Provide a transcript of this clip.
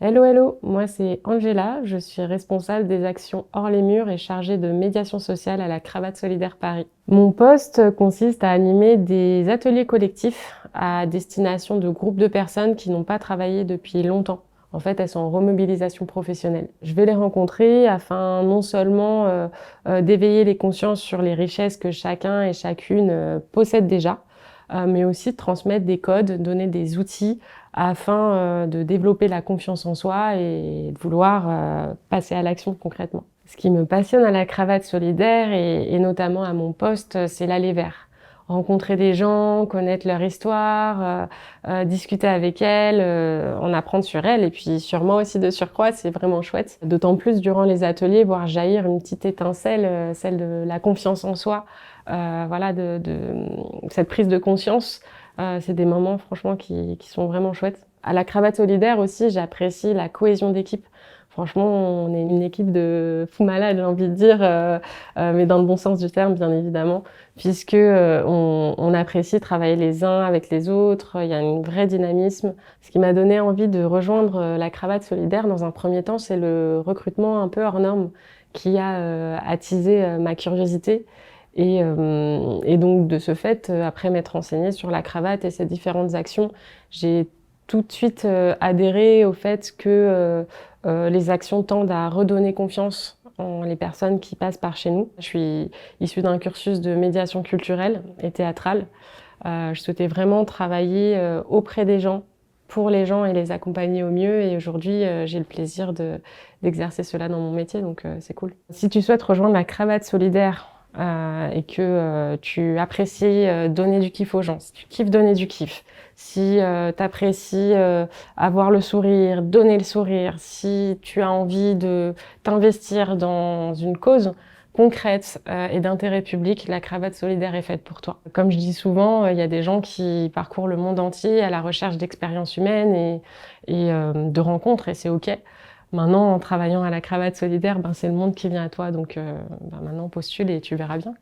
Hello, hello, moi c'est Angela, je suis responsable des actions hors les murs et chargée de médiation sociale à la Cravate Solidaire Paris. Mon poste consiste à animer des ateliers collectifs à destination de groupes de personnes qui n'ont pas travaillé depuis longtemps. En fait, elles sont en remobilisation professionnelle. Je vais les rencontrer afin non seulement d'éveiller les consciences sur les richesses que chacun et chacune possède déjà, mais aussi de transmettre des codes, donner des outils afin de développer la confiance en soi et de vouloir passer à l'action concrètement. Ce qui me passionne à la Cravate Solidaire et notamment à mon poste, c'est l'aller vers. Rencontrer des gens, connaître leur histoire, discuter avec elles, en apprendre sur elles et puis sur moi aussi de surcroît, c'est vraiment chouette. D'autant plus durant les ateliers, voir jaillir une petite étincelle, celle de la confiance en soi, voilà, de cette prise de conscience. C'est des moments franchement qui sont vraiment chouettes. À la Cravate Solidaire aussi, j'apprécie la cohésion d'équipe. Franchement, on est une équipe de fous malades, j'ai envie de dire, mais dans le bon sens du terme, bien évidemment, puisque on apprécie travailler les uns avec les autres. Il y a un vrai dynamisme. Ce qui m'a donné envie de rejoindre la Cravate Solidaire dans un premier temps, c'est le recrutement un peu hors norme qui a attisé ma curiosité. Et donc, de ce fait, après m'être renseignée sur la cravate et ses différentes actions, j'ai tout de suite adhéré au fait que les actions tendent à redonner confiance en les personnes qui passent par chez nous. Je suis issue d'un cursus de médiation culturelle et théâtrale. Je souhaitais vraiment travailler auprès des gens, pour les gens et les accompagner au mieux. Et aujourd'hui, j'ai le plaisir d'exercer cela dans mon métier, donc c'est cool. Si tu souhaites rejoindre la Cravate Solidaire, et que tu apprécies donner du kiff aux gens, si tu kiffes donner du kiff, si tu apprécies avoir le sourire, donner le sourire, si tu as envie de t'investir dans une cause concrète et d'intérêt public, la Cravate Solidaire est faite pour toi. Comme je dis souvent, il y a des gens qui parcourent le monde entier à la recherche d'expériences humaines et de rencontres, et c'est OK. Maintenant, en travaillant à la Cravate Solidaire, ben, c'est le monde qui vient à toi, donc maintenant postule et tu verras bien.